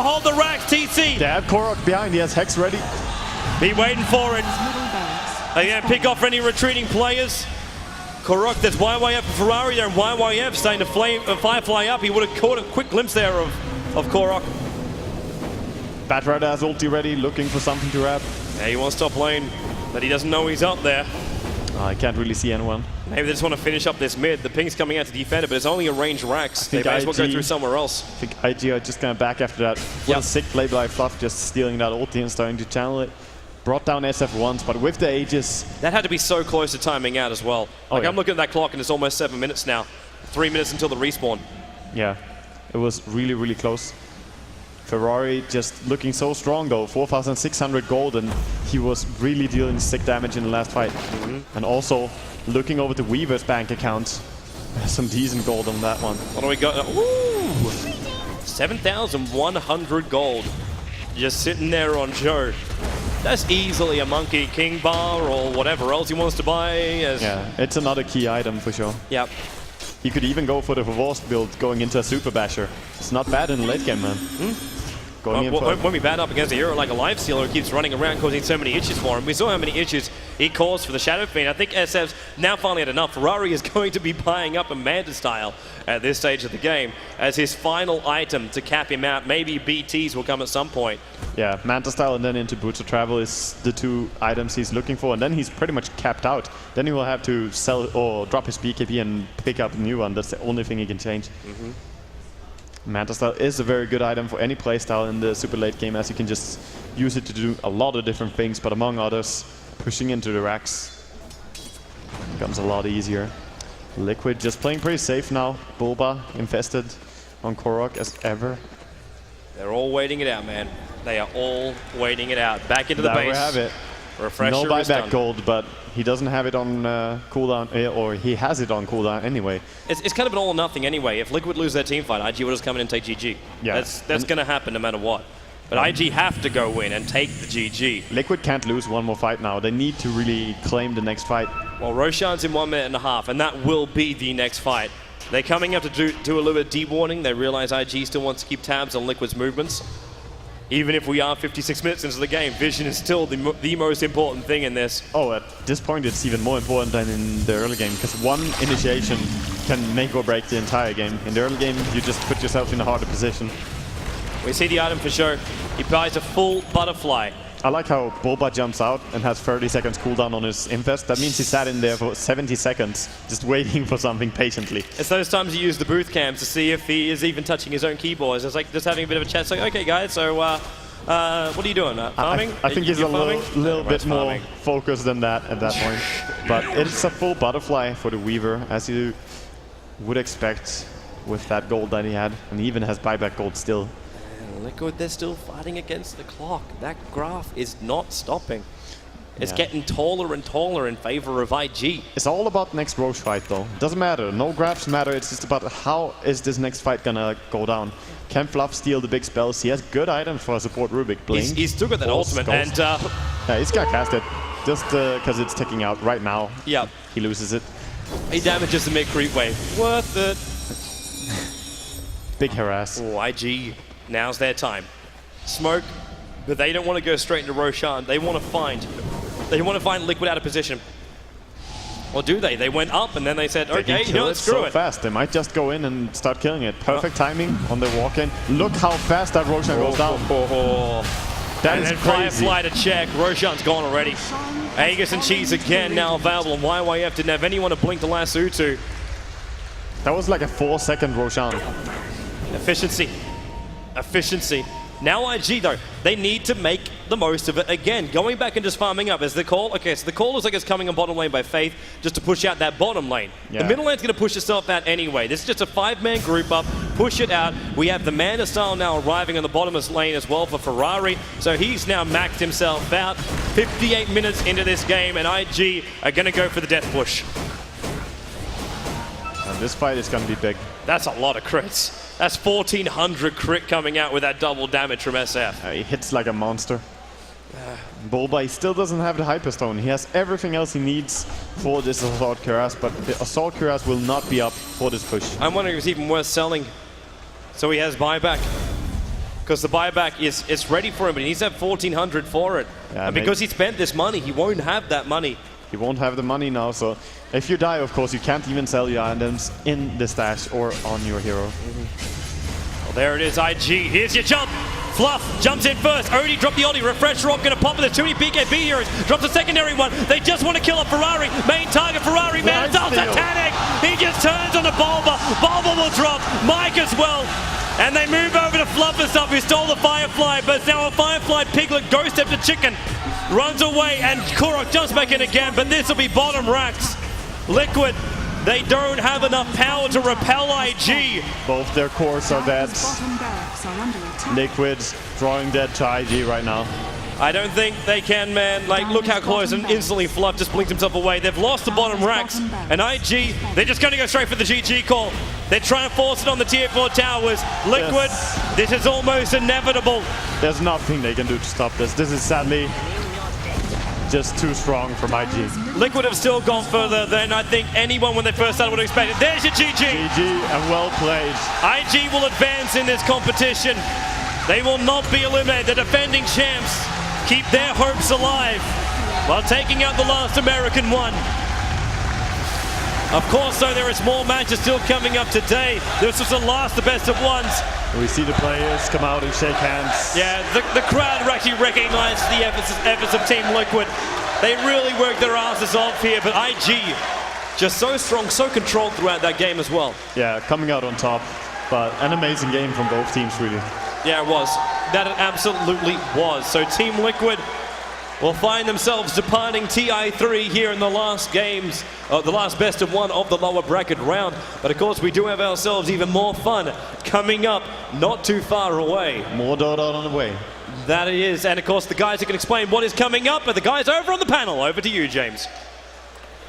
hold the racks, TC. They have Korok behind, he has Hex ready. Be waiting for it. Are you going to pick off any retreating players? Korok, there's YYF and Ferrari there, and YYF starting to Firefly up. He would have caught a quick glimpse there of Korok. Batrider has ulti ready, looking for something to wrap. Yeah, he wants top lane, but he doesn't know he's up there. I can't really see anyone. Maybe they just want to finish up this mid. The ping's coming out to defend it, but it's only a range Rax. They might as well go through somewhere else. I think IG are just going to back after that. What a sick play by Fluff, just stealing that ulti and starting to channel it. Brought down SF once, but with the Aegis... That had to be so close to timing out as well. Like, I'm looking at that clock and it's almost 7 minutes now. 3 minutes until the respawn. Yeah, it was really, really close. Ferrari just looking so strong though, 4,600 gold, and he was really dealing sick damage in the last fight. And also, looking over the Weaver's bank account, some decent gold on that one. What do we got? Ooh! 7,100 gold. Just sitting there on Joe. That's easily a Monkey King bar or whatever else he wants to buy. Yeah, it's another key item for sure. Yep. He could even go for the Vervost build going into a Super Basher. It's not bad in the late game, man. When we bat up against a hero like a Lifestealer who keeps running around causing so many issues for him, we saw how many issues he caused for the Shadow Fiend. I think SF's now finally had enough. Ferrari is going to be buying up a Manta style at this stage of the game as his final item to cap him out. Maybe BTs will come at some point. Yeah, Manta style and then into Boots of Travel is the two items he's looking for, and then he's pretty much capped out. Then he will have to sell or drop his BKB and pick up a new one. That's the only thing he can change. Manta style is a very good item for any playstyle in the super late game, as you can just use it to do a lot of different things, but among others, pushing into the racks becomes a lot easier. Liquid just playing pretty safe now. Bulba infested on Korok as ever. They're all waiting it out, man. They are all waiting it out. Back into the base. There we have it. Refresher no buyback gold, but he doesn't have it on cooldown, or he has it on cooldown anyway. It's kind of an all or nothing anyway. If Liquid lose their team fight, IG will just come in and take GG. Yeah. That's going to happen no matter what. But IG have to go in and take the GG. Liquid can't lose one more fight now. They need to really claim the next fight. Well, Roshan's in 1 minute and a half, and that will be the next fight. They're coming up to do a little bit of de-warning. They realize IG still wants to keep tabs on Liquid's movements. Even if we are 56 minutes into the game, vision is still the most important thing in this. Oh, at this point it's even more important than in the early game, because one initiation can make or break the entire game. In the early game, you just put yourself in a harder position. We see the item for sure. He buys a full butterfly. I like how Bulba jumps out and has 30 seconds cooldown on his infest. That means he sat in there for 70 seconds, just waiting for something patiently. It's those times you use the booth cams to see if he is even touching his own keyboards. It's like just having a bit of a chat. It's like, okay, guys, so what are you doing? Farming? I think he's a little bit more focused than that at that point. But it's a full butterfly for the Weaver, as you would expect with that gold that he had. And he even has buyback gold still. Liquid, they're still fighting against the clock. That graph is not stopping. It's getting taller and taller in favor of IG. It's all about next Roche fight, though. It doesn't matter. No graphs matter. It's just about how is this next fight gonna go down. Can Fluff steal the big spells? He has good items for support Rubik. Blink. He's still got that ultimate, and yeah, he's got cast it just because it's ticking out right now. Yeah, he loses it. He damages the mid creep wave. Worth it. Big harass. Oh, IG. Now's their time. Smoke, but they don't want to go straight into Roshan. They want to find Liquid out of position. Or do they? They went up and then they said, okay, you know what, screw it. Fast. They might just go in and start killing it. Perfect timing on the walk-in. Look how fast that Roshan goes down. That is crazy. Firefly to check. Roshan's gone already. Aegis and Cheese again now available, and YYF didn't have anyone to blink the lasso to. That was like a 4-second Roshan. Efficiency. Efficiency. Now IG, though, they need to make the most of it again. Going back and just farming up. Is the call? Okay, so the call looks like it's coming on bottom lane by Faith just to push out that bottom lane. Yeah. The middle lane's going to push itself out anyway. This is just a 5-man group up. Push it out. We have the Manta style now arriving on the bottommost lane as well for Ferrari. So he's now maxed himself out. 58 minutes into this game, and IG are going to go for the death push. And this fight is going to be big. That's a lot of crits. That's 1,400 crit coming out with that double damage from SF. He hits like a monster. Bulba, he still doesn't have the Hyperstone. He has everything else he needs for this Assault Cuirass, but the Assault Cuirass will not be up for this push. I'm wondering if it's even worth selling. So he has buyback. because the buyback is ready for him, but he needs to have 1,400 for it. Yeah, and because he spent this money, he won't have that money. He won't have the money now, so if you die, of course, you can't even sell your items in the stash or on your hero. Well, there it is, IG. Here's your jump. Fluff jumps in first. Odie dropped the Odie. Refresh Rock going to pop it. There's too many BKB heroes. Drops a secondary one. They just want to kill a Ferrari. Main target Ferrari. Man, it's Titanic. He just turns on the Bulba. Bulba will drop. Mike as well. And they move over to Fluff and stuff, who stole the Firefly, but it's now a Firefly Piglet, Ghost Step to Chicken, runs away, and Korok jumps back in again, but this will be bottom racks. Liquid, they don't have enough power to repel IG. Both their cores are dead. Liquid drawing dead to IG right now. I don't think they can, man. Like, look how close, and instantly Fluff just blinks himself away. They've lost the bottom racks, and IG, they're just going to go straight for the GG call. They're trying to force it on the tier 4 towers. Liquid, yes. This is almost inevitable. There's nothing they can do to stop this. This is sadly just too strong from IG. Liquid have still gone further than I think anyone when they first started would have expected. There's your GG. GG, and well played. IG will advance in this competition. They will not be eliminated. The defending champs keep their hopes alive while taking out the last American one. Of course, though, there is more matches still coming up today. This was the last, the best of ones. We see the players come out and shake hands. Yeah, the crowd actually recognized the efforts of Team Liquid. They really worked their asses off here, but IG just so strong, so controlled throughout that game as well. Yeah, coming out on top, but an amazing game from both teams, really. Yeah, it was. That it absolutely was. So Team Liquid will find themselves departing TI3 here in the last games, the last best of one of the lower bracket round. But of course, we do have ourselves even more fun coming up not too far away. More Dota on the way. That it is. And of course, the guys who can explain what is coming up are the guys over on the panel. Over to you, James.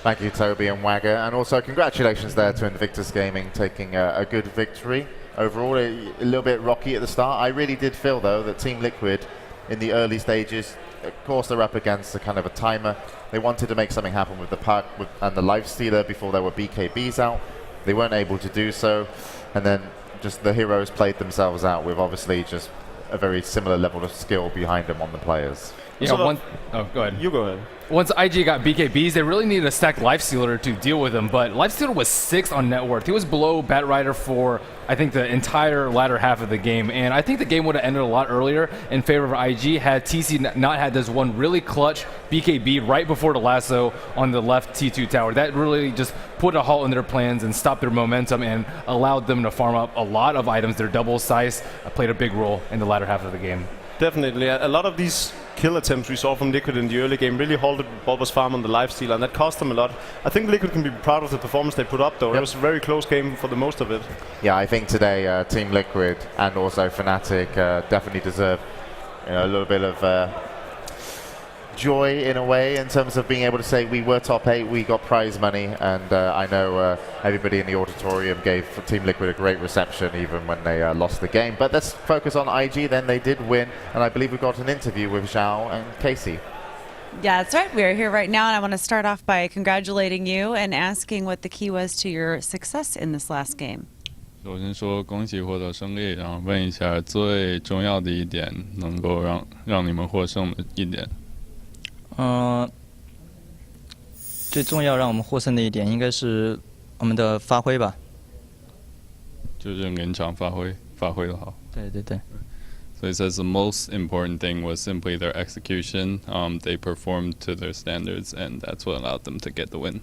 Thank you, Toby and Wagger. And also, congratulations there to Invictus Gaming taking a good victory. Overall, a little bit rocky at the start. I really did feel, though, that Team Liquid in the early stages, of course, they're up against a kind of a timer. They wanted to make something happen with the puck and the Life Stealer before there were BKBs out. They weren't able to do so. And then just the heroes played themselves out with obviously just a very similar level of skill behind them on the players. Yeah, oh, go ahead. You go ahead. Once IG got BKBs, they really needed a stacked Lifestealer to deal with him, but Lifestealer was 6th on net worth. He was below Batrider for, I think, the entire latter half of the game, and I think the game would have ended a lot earlier in favor of IG had TC not had this one really clutch BKB right before the lasso on the left T2 tower. That really just put a halt in their plans and stopped their momentum and allowed them to farm up a lot of items. Their double size played a big role in the latter half of the game. Definitely. A lot of these kill attempts we saw from Liquid in the early game really halted Bulba's farm on the lifesteal, and that cost them a lot. I think Liquid can be proud of the performance they put up, though. Yep. It was a very close game for the most of it. Yeah, I think today Team Liquid and also Fnatic definitely deserve a little bit of joy in a way in terms of being able to say we were top 8, we got prize money, and I know everybody in the auditorium gave Team Liquid a great reception even when they lost the game. But let's focus on IG then. They did win, and I believe we got an interview with Zhao and Casey. Yeah, that's right. We are here right now, and I want to start off by congratulating you and asking what the key was to your success in this last game. 首先说恭喜获得胜利，然后问一下最重要的一点，能够让你们获胜的一点。最重要让我们获胜的一点应该是我们的发挥吧。就是临场发挥得好。对对对。So he says the most important thing was simply their execution. They performed to their standards, and that's what allowed them to get the win.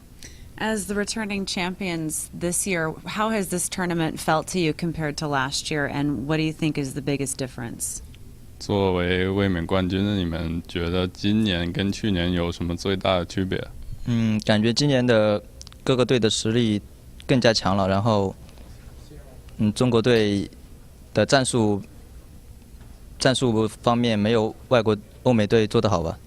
As the returning champions this year, how has this tournament felt to you compared to last year, and what do you think is the biggest difference? 作为卫冕冠军的你们，觉得今年跟去年有什么最大的区别？感觉今年的各个队的实力更加强了，然后，中国队的战术方面没有外国欧美队做得好吧。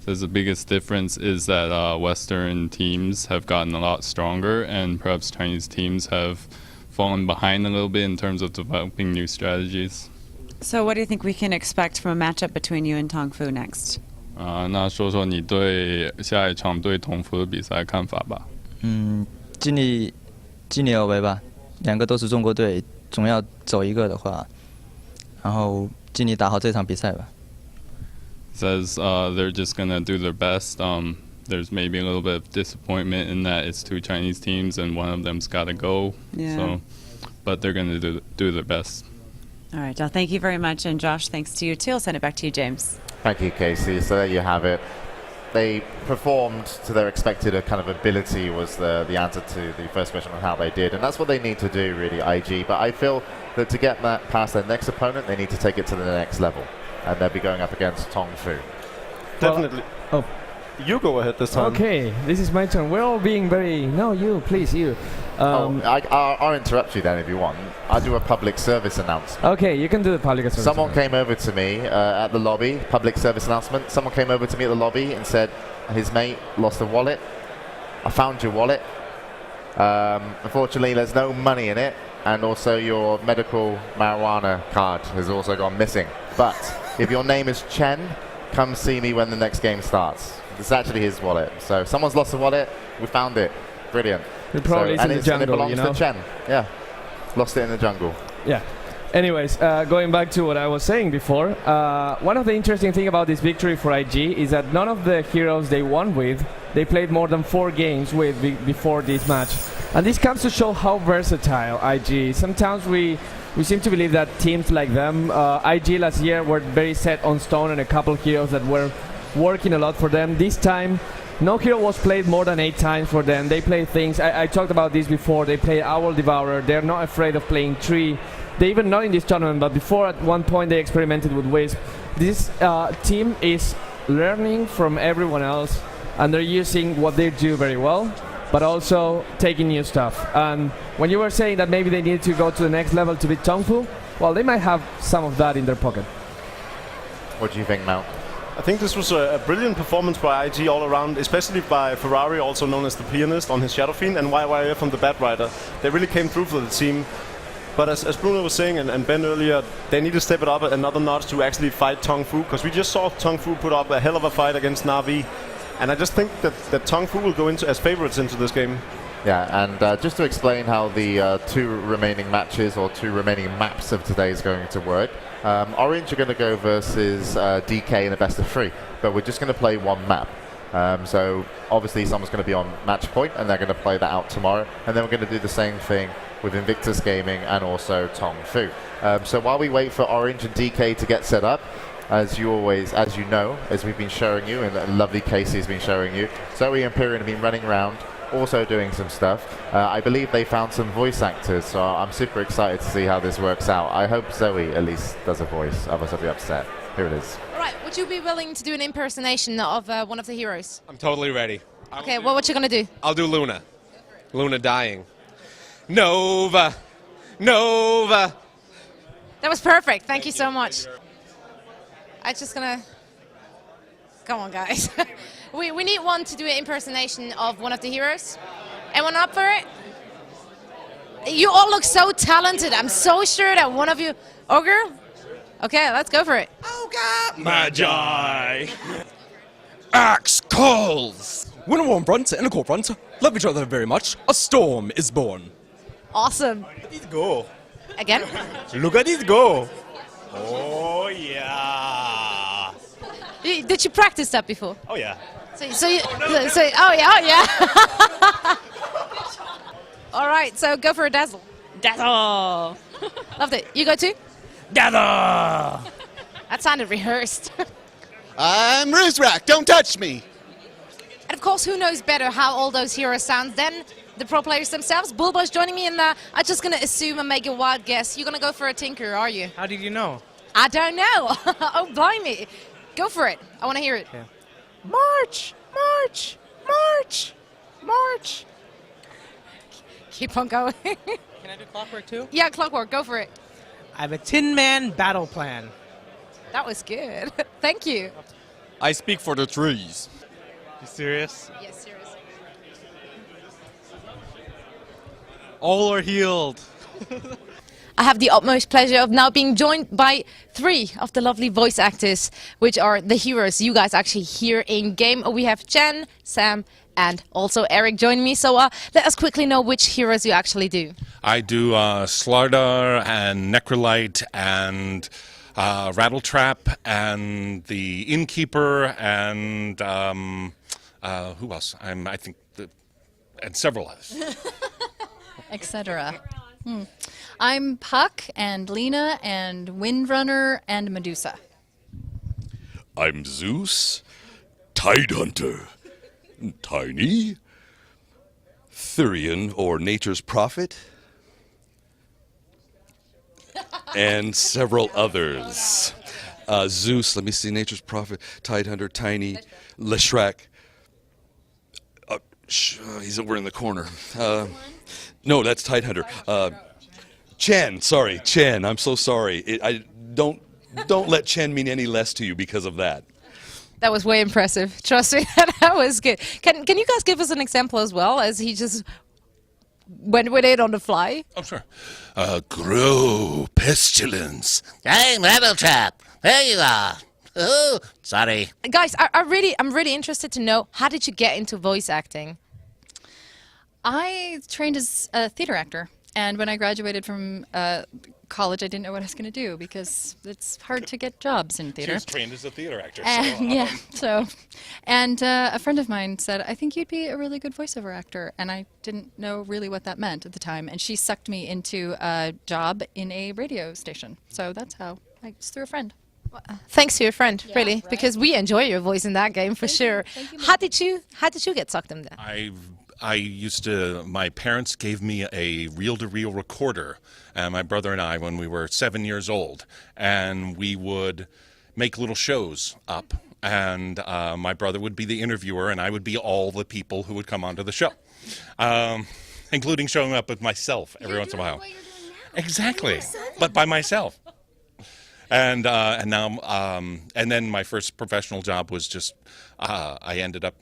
Says the biggest difference is that Western teams have gotten a lot stronger, and perhaps Chinese teams have fallen behind a little bit in terms of developing new strategies. So what do you think we can expect from a matchup between you and Tongfu next? 那说说你对下一场对同福的比赛看法吧。尽力而为吧，两个都是中国队，总要走一个的话，然后尽力打好这场比赛吧。 Says they're just gonna do their best. There's maybe a little bit of disappointment in that it's 2 Chinese teams and one of them's got to go. Yeah. So, but they're gonna do their best. All right, Josh, thank you very much. And Josh, thanks to you too. I'll send it back to you, James. Thank you, Casey. So there you have it. They performed to their expected kind of ability was the answer to the first question on how they did. And that's what they need to do, really, IG. But I feel that to get that past their next opponent, they need to take it to the next level. And they'll be going up against Tong Fu. Definitely. Oh. You go ahead this time. Okay, this is my turn. We're all being very... No, you, please, you. I'll interrupt you then if you want. I'll do a public service announcement. Okay, you can do the public service. Someone came over to me at the lobby, public service announcement. Someone came over to me at the lobby and said his mate lost a wallet. I found your wallet. Unfortunately, there's no money in it. And also your medical marijuana card has also gone missing. But if your name is Chen, come see me when the next game starts. It's actually his wallet. So someone's lost a wallet. We found it. Brilliant. It probably is in the jungle, and it belongs you know? to Chen. Yeah. Lost it in the jungle. Yeah. Anyways, going back to what I was saying before, one of the interesting things about this victory for IG is that none of the heroes they won with, they played more than 4 games with before this match. And this comes to show how versatile IG is. Sometimes we seem to believe that teams like them, IG last year were very set on stone and a couple heroes that were working a lot for them. This time, no hero was played more than 8 times for them. They play things, I talked about this before, they play Owl Devourer, they're not afraid of playing Tree. They even not in this tournament, but before at one point they experimented with Wisp. This team is learning from everyone else and they're using what they do very well, but also taking new stuff. And when you were saying that maybe they need to go to the next level to beat Tongfu, well, they might have some of that in their pocket. What do you think, Mount? I think this was a brilliant performance by IG all around, especially by Ferrari, also known as the pianist, on his Shadow Fiend, and YYF from the Bat Rider. They really came through for the team. But as Bruno was saying, and Ben earlier, they need to step it up another notch to actually fight Tong Fu, because we just saw Tong Fu put up a hell of a fight against Na'Vi. And I just think that Tong Fu will go into as favorites into this game. Yeah, and just to explain how the 2 remaining matches or 2 remaining maps of today is going to work. Orange are going to go versus DK in a best of 3, but we're just going to play 1 map. So obviously someone's going to be on match point and they're going to play that out tomorrow. And then we're going to do the same thing with Invictus Gaming and also Tong Fu. So while we wait for Orange and DK to get set up, as you know, as we've been showing you, and lovely Casey's been showing you, Zoe and Pyrian have been running around, also doing some stuff. I believe they found some voice actors, so I'm super excited to see how this works out. I hope Zoe at least does a voice, otherwise I'll be upset. Here it is. All right, would you be willing to do an impersonation of one of the heroes? I'm totally ready. Okay, well, what you gonna do? I'll do Luna. Luna dying. Nova! Nova! That was perfect. Thank you so much. I'm just gonna... Come on, guys. we need one to do an impersonation of one of the heroes. Anyone up for it? You all look so talented. I'm so sure that one of you... Ogre? Okay, let's go for it. Magi! Axe calls! When a warm brunt and a cold brunt love each other very much, a storm is born. Awesome. Look at this go. Again? Look at this go. Oh, yeah. Did you practice that before? Oh, yeah. Oh, yeah. All right, so go for a dazzle. Dazzle! Loved it. You go too? Dazzle! That sounded rehearsed. I'm Rizrak, don't touch me! And of course, who knows better how all those heroes sound than the pro players themselves? Bulbo's joining me, and I'm just going to assume and make a wild guess. You're going to go for a Tinker, are you? How did you know? I don't know. Oh, blimey. Go for it. I want to hear it. Okay. March! March! March! March! Keep on going. Can I do Clockwork too? Yeah, Clockwork. Go for it. I have a Tin Man battle plan. That was good. Thank you. I speak for the trees. You serious? Yes, seriously. All are healed. I have the utmost pleasure of now being joined by 3 of the lovely voice actors, which are the heroes you guys actually hear in game. We have Chen, Sam, and also Eric join me. So let us quickly know which heroes you actually do. I do Slardar and Necrolite and Rattletrap and the Innkeeper and who else? I think and several others. Etc. I'm Puck and Lena and Windrunner and Medusa. I'm Zeus, Tidehunter, Tiny, Thurian, or Nature's Prophet, and several others. Zeus, let me see, Nature's Prophet, Tidehunter, Tiny, Leshrac. He's over in the corner. No, that's Tidehunter. Chen, I'm so sorry. Don't let Chen mean any less to you because of that. That was way impressive. Trust me, that was good. Can you guys give us an example as well, as he just went with it on the fly? Oh, sure. Grow, pestilence. Hey, Rattletrap, there you are. Oh, sorry. Guys, I'm really interested to know, how did you get into voice acting? I trained as a theater actor, and when I graduated from college, I didn't know what I was going to do because it's hard to get jobs in theater. She was trained as a theater actor. And a friend of mine said, I think you'd be a really good voiceover actor, and I didn't know really what that meant at the time, and she sucked me into a job in a radio station. So that's how it's through a friend. Thanks to your friend, really, because we enjoy your voice in that game for sure. How did you get sucked in there? My parents gave me a reel-to-reel recorder, and my brother and I, when we were 7 years old, and we would make little shows up, and my brother would be the interviewer, and I would be all the people who would come onto the show, including showing up with myself every once in a while. Exactly, but by myself. And now, and then my first professional job was just, I ended up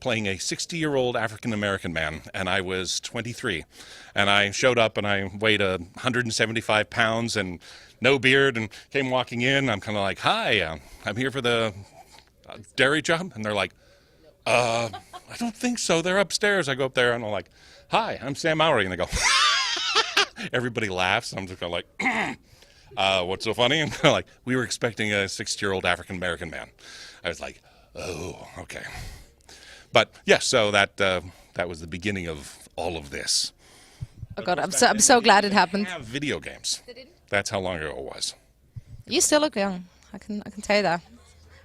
playing a 60-year-old African-American man, and I was 23. And I showed up, and I weighed 175 pounds and no beard, and came walking in. I'm kind of like, hi, I'm here for the dairy job. And they're like, I don't think so. They're upstairs. I go up there, and I'm like, hi, I'm Sam Mowry. And they go, everybody laughs. And I'm just kind of like, what's so funny? And they're like, we were expecting a 60-year-old African-American man. I was like, oh, okay. But yeah, so that was the beginning of all of this. Oh God, I'm so glad it happened. Have video games. That's how long ago it was. You still look young. I can tell you that.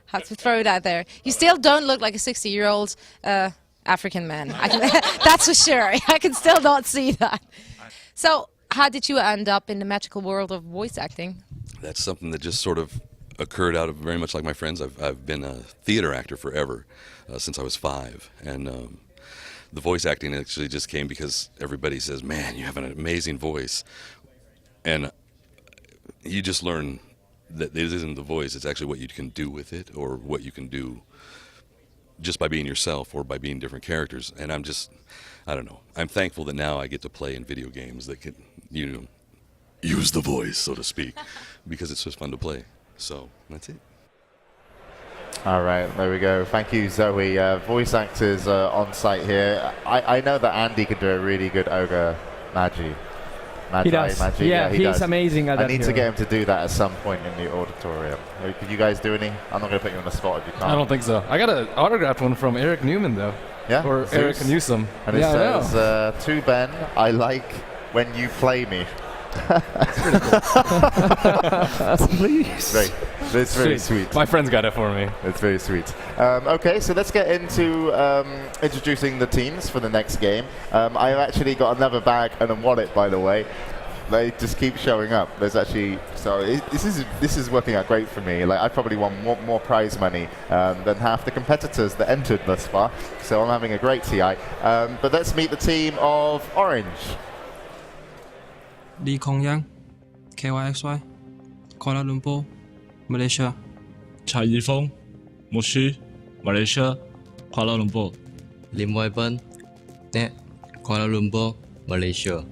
Have to throw that there. You still don't look like a 60-year-old African man. That's for sure. I can still not see that. So, how did you end up in the magical world of voice acting? That's something that just sort of occurred out of very much like my friends. I've been a theater actor forever, since I was 5. And the voice acting actually just came because everybody says, man, you have an amazing voice. And you just learn that it isn't the voice, it's actually what you can do with it, or what you can do just by being yourself or by being different characters. And I don't know. I'm thankful that now I get to play in video games that can, use the voice, so to speak, because it's just fun to play. So that's it. All right, there we go. Thank you, Zoe. Voice actors on site here. I know that Andy can do a really good ogre Magi. He does. Magi. Yeah, he he's does. amazing at that. I need to get him to do that at some point in the auditorium. Could you guys do any? I'm not going to put you on the spot if you can't. I don't think so. I got an autographed one from Eric Newman, though. Yeah? Or Zeus. Eric Newsom. And it says, to Ben, I like when you play me. Please. It's very sweet. My friends got it for me. It's very sweet. Okay, so let's get into introducing the teams for the next game. I've actually got another bag and a wallet, by the way. They just keep showing up. There's actually this is working out great for me. Like I probably won more prize money than half the competitors that entered thus far. So I'm having a great TI. But let's meet the team of Orange. Lee Kong Yang, KYXY, Kuala Lumpur, Malaysia. Chai Yifeng, Moshi, Malaysia, Kuala Lumpur. Lim Wai Ben, Net, Kuala Lumpur, Malaysia.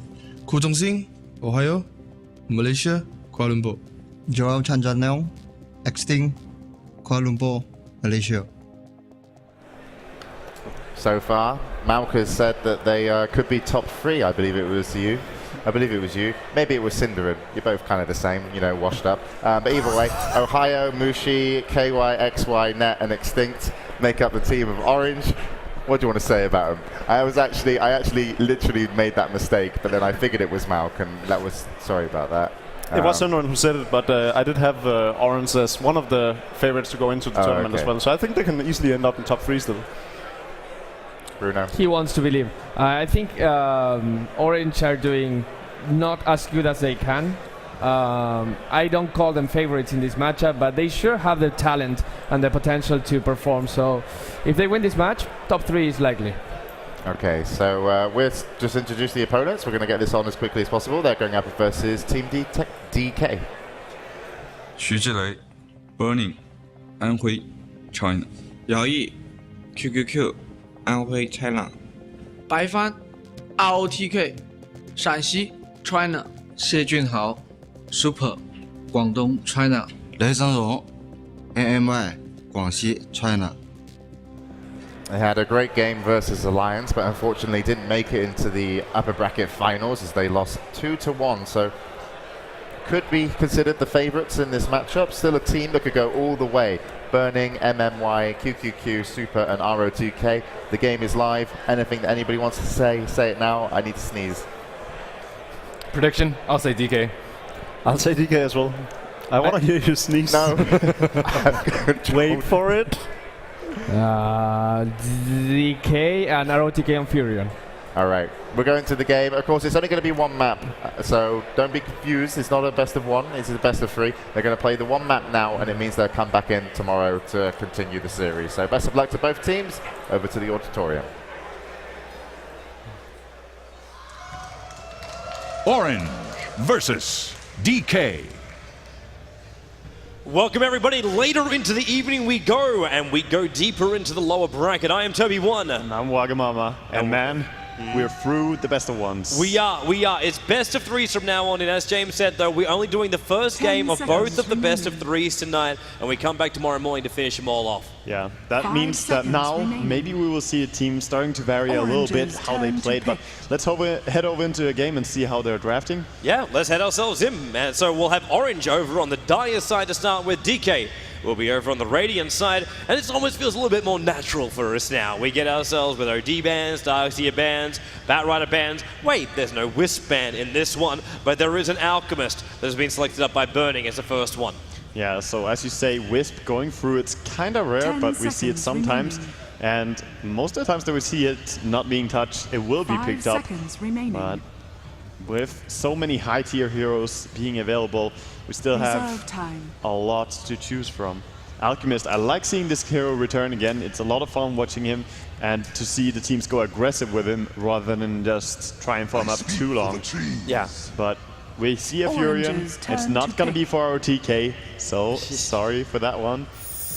Ku Zhongxing, Ohio, Malaysia, Kuala Lumpur. Joel Chanjanong, Exting, Kuala Lumpur, Malaysia. So far, Malcolm said that they could be top 3, I believe it was you. I believe it was you. Maybe it was Cinderin. You're both kind of the same, you know, washed up. But either way, Ohio, Mushi, KY, XY, Net, and Extinct make up the team of Orange. What do you want to say about them? I actually literally made that mistake, but then I figured it was Malk, and that was, sorry about that. It was someone who said it, but I did have Orange as one of the favorites to go into the tournament as well. So I think they can easily end up in top 3 still. Bruno. He wants to believe. I think Orange are doing not as good as they can. I don't call them favorites in this matchup, but they sure have the talent and the potential to perform. So if they win this match, top 3 is likely. Okay, so we'll just introduce the opponents. We're going to get this on as quickly as possible. They're going up versus Team DK. 徐志雷 Burning 安徽 China 姚毅 QQQ 安徽 China 白帆 ROTK 陕西 China 谢俊豪 Super 广东 China 雷声荣 AMY 广西 China They had a great game versus Alliance, but unfortunately didn't make it into the upper bracket finals as they lost 2-1. So could be considered the favorites in this matchup. Still a team that could go all the way. Burning, MMY, QQQ, Super, and ROTK. The game is live. Anything that anybody wants to say it now. I need to sneeze. Prediction? I'll say DK. I'll say DK as well. I want to hear you sneeze. No. Wait for it. DK and ROTK and Furion. All right, we're going to the game. Of course, it's only going to be one map, so don't be confused. It's not a best of 1, it's a best of 3. They're going to play the one map now, and it means they'll come back in tomorrow to continue the series. So best of luck to both teams. Over to the auditorium. Orange versus DK. Welcome everybody, later into the evening we go, and we go deeper into the lower bracket. I am Toby1. And I'm Wagamama, and man, we're through the best of 1s. We are. It's best of 3s from now on, and as James said though, we're only doing the first game of both of the best of 3s tonight, and we come back tomorrow morning to finish them all off. Yeah, that means that now maybe we will see a team starting to vary a little bit how they played, but let's head over into a game and see how they're drafting. Yeah, let's head ourselves in, man. So we'll have Orange over on the Dire side to start with. DK will be over on the Radiant side, and it almost feels a little bit more natural for us now. We get ourselves with OD bands, Darkseer bands, Batrider bands. Wait, there's no Wisp band in this one, but there is an Alchemist that has been selected up by Burning as the first one. Yeah, so as you say, Wisp going through, it's kind of rare, but we see it sometimes. And most of the times that we see it not being touched, it will be picked up. But with so many high-tier heroes being available, we still have a lot to choose from. Alchemist, I like seeing this hero return again. It's a lot of fun watching him and to see the teams go aggressive with him rather than just try and farm up too long. Yeah. But we see a Furion. It's not going to be for our TK, so sorry for that one.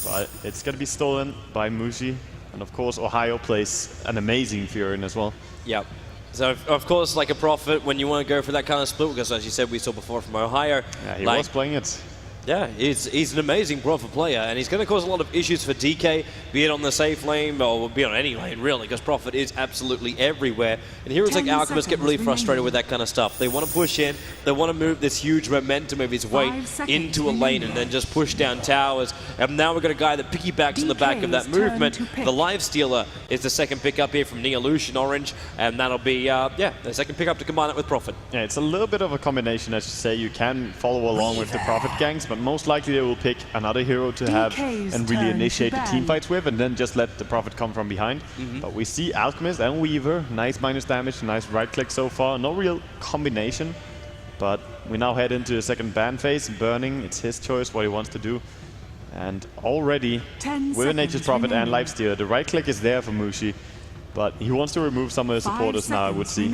But it's going to be stolen by Mushi. And of course, Ohio plays an amazing Furion as well. Yep. So, of course, like a Prophet, when you want to go for that kind of split, because as you said, we saw before from Ohio. Yeah, he was playing it. Yeah, he's an amazing Prophet player, and he's going to cause a lot of issues for DK, be it on the safe lane or be it on any lane, really, because Prophet is absolutely everywhere. And heroes like Alchemist get really frustrated with that kind of stuff. They want to push in, they want to move this huge momentum of his weight into a lane and then just push down towers. And now we've got a guy that piggybacks on the back of that movement. The Lifestealer is the second pickup here from Neolution Orange, and that'll be, the second pickup to combine it with Prophet. Yeah, it's a little bit of a combination, as you say. You can follow along with the Prophet gangs, but most likely they will pick another hero to have and really initiate the team fights with, and then just let the Prophet come from behind. But we see Alchemist and Weaver, nice minus damage, nice right click so far, no real combination. But we now head into the second ban phase. Burning, it's his choice what he wants to do. And already with a Nature's Prophet and Lifestealer, the right click is there for Mushi. But he wants to remove some of the supporters now, I would see.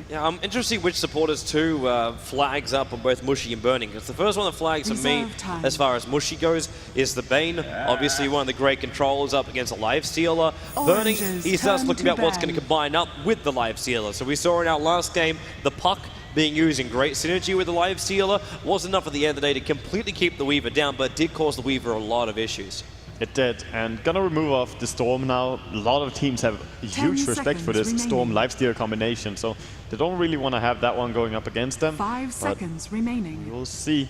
Yeah, I'm interested to see which supporters too flags up on both Mushi and Burning. Because the first one that flags for me, as far as Mushi goes, is the Bane. Obviously one of the great controllers up against a Lifestealer. Burning, he starts looking at what's going to combine up with the Lifestealer. So we saw in our last game, the Puck being used in great synergy with the Lifestealer. Wasn't enough at the end of the day to completely keep the Weaver down, but did cause the Weaver a lot of issues. It did, and gonna remove off the Storm now. A lot of teams have huge respect for this Storm Lifestealer combination, so they don't really want to have that one going up against them. 5 seconds remaining. We'll see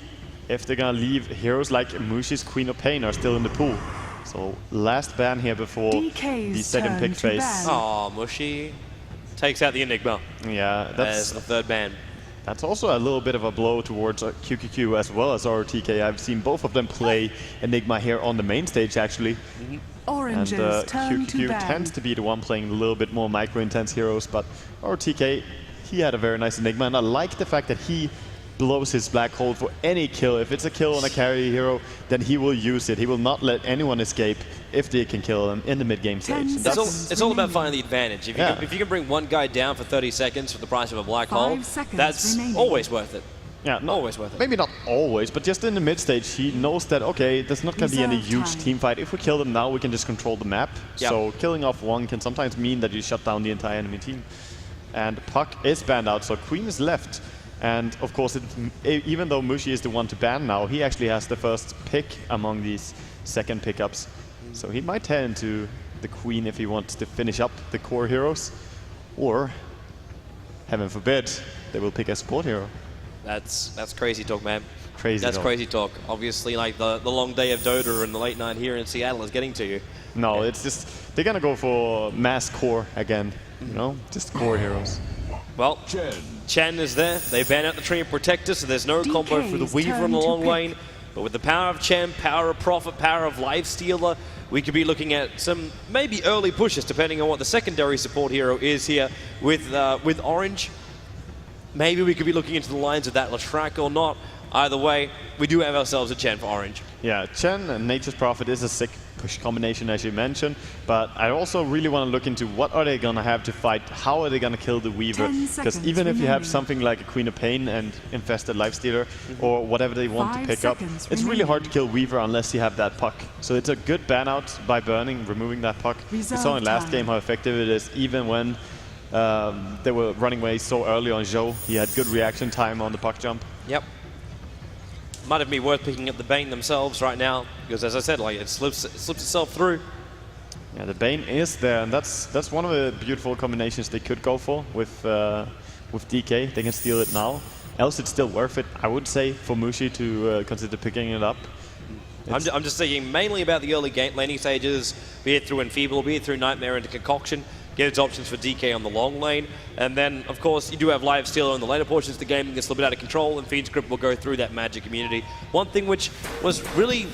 if they're gonna leave heroes like Mushi's Queen of Pain are still in the pool. So last ban here before the second pick phase. Oh, Mushi takes out the Enigma. Yeah, that's as the third ban. That's also a little bit of a blow towards QQQ as well as RTK. I've seen both of them play Enigma here on the main stage, actually. Orange's and turn to QQQ ban. tends to be the one playing a little bit more micro-intense heroes, but RTK, he had a very nice Enigma, and I like the fact that he blows his black hole for any kill. If it's a kill on a carry hero, then he will use it. He will not let anyone escape if they can kill him in the mid-game stage. It's all about finding the advantage. If you can bring one guy down for 30 seconds for the price of a black hole, that's always worth it. Yeah, always worth it. Maybe not always, but just in the mid stage, he knows that, okay, there's not going to be any huge team fight. If we kill them now, we can just control the map. Yep. So killing off one can sometimes mean that you shut down the entire enemy team. And Puck is banned out, so Queen is left. And of course, even though Mushi is the one to ban now, he actually has the first pick among these second pickups. So he might head into the Queen if he wants to finish up the core heroes. Or, heaven forbid, they will pick a support hero. That's crazy talk, man. That's crazy talk. Obviously, like the long day of Dota and the late night here in Seattle is getting to you. No, it's just, they're gonna go for mass core again, you know? Just core heroes. Well, Chen is there. They ban out the Tree and Protector, so there's no combo for the Weaver in the long lane. But with the power of Chen, power of Prophet, power of Lifestealer, we could be looking at some maybe early pushes, depending on what the secondary support hero is here with Orange. Maybe we could be looking into the lines of that Latrak or not. Either way, we do have ourselves a Chen for Orange. Yeah, Chen and Nature's Prophet is a sick push combination, as you mentioned, but I also really want to look into what are they going to have to fight, how are they going to kill the Weaver, because even if you have something like a Queen of Pain and Infested Lifestealer or whatever they want to pick up, it's really hard to kill Weaver unless you have that Puck. So it's a good ban out by Burning, removing that Puck. We saw in last game how effective it is, even when they were running away so early on Zhou. He had good reaction time on the Puck jump. Yep. Might have been worth picking up the Bane themselves right now, because as I said, like it slips itself through. Yeah, the Bane is there, and that's one of the beautiful combinations they could go for with DK. They can steal it now. Else, it's still worth it, I would say, for Mushi to consider picking it up. I'm just thinking mainly about the early game laning stages, be it through Enfeeble, be it through Nightmare into Concoction. Get its options for DK on the long lane. And then, of course, you do have Lifestealer in the later portions of the game. It gets a little bit out of control, and Fiend's Grip will go through that magic immunity. One thing which was really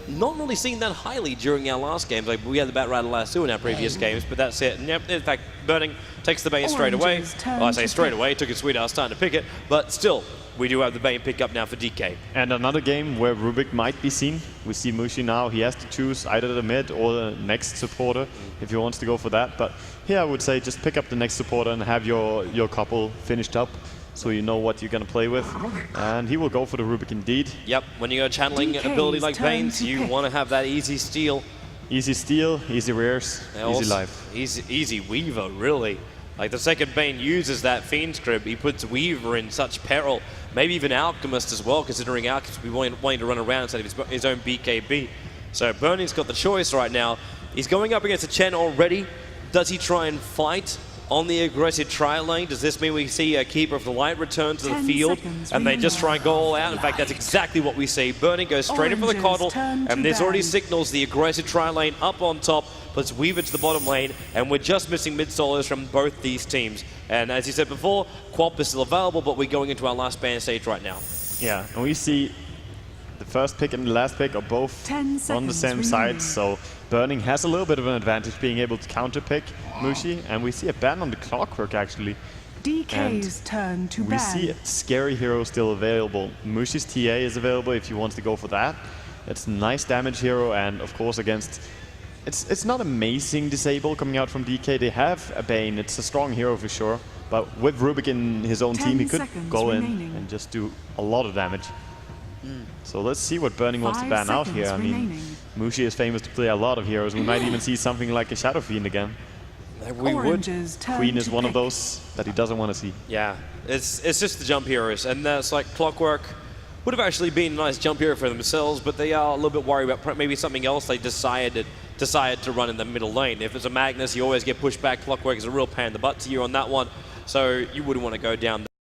not really seen that highly during our last games. Like, we had the Batrider last two in our previous games, but that's it. And yep, in fact, Burning takes the Bane straight away. Well, I say straight away, took his sweet ass time to pick it, but still, we do have the Bane pick up now for DK. And another game where Rubik might be seen. We see Mushi now. He has to choose either the mid or the next supporter if he wants to go for that. But here I would say just pick up the next supporter and have your couple finished up so you know what you're going to play with. And he will go for the Rubik indeed. Yep, when you go channeling an ability like Bane's, you want to have that easy steal. Easy steal, easy rares, easy life. Easy Weaver, really. Like the second Bane uses that Fiend's Grip, he puts Weaver in such peril. Maybe even Alchemist as well, considering Alchemist will be wanting to run around instead of his own BKB. So Burning's got the choice right now. He's going up against a Chen already. Does he try and fight on the aggressive trial lane? Does this mean we see a Keeper of the Light return to the field and they just try and go all out? In fact, that's exactly what we see. Burning goes straight in for the Coddle, and this already signals the aggressive trial lane up on top, puts Weaver to the bottom lane, and we're just missing mid-solos from both these teams. And as you said before, Quap is still available, but we're going into our last ban stage right now. Yeah, and we see the first pick and the last pick are both on the same side, so Burning has a little bit of an advantage being able to counter-pick Mushi, and we see a ban on the Clockwork actually. DK's turn to ban. We see a scary hero still available. Mushi's TA is available if you want to go for that. It's a nice damage hero, and of course against... It's not amazing disable coming out from DK. They have a Bane, it's a strong hero for sure, but with Rubik in his own team, he could go in and just do a lot of damage. So let's see what Burning wants to ban out here. I mean, Mushi is famous to play a lot of heroes. We might even see something like a Shadow Fiend again. We would. Queen is one of those that he doesn't want to see. Yeah, it's just the jump heroes, and that's like Clockwork. Would have actually been a nice jump here for themselves, but they are a little bit worried about maybe something else they decided to run in the middle lane. If it's a Magnus, you always get pushed back. Clockwork is a real pain in the butt to you on that one, so you wouldn't want to go down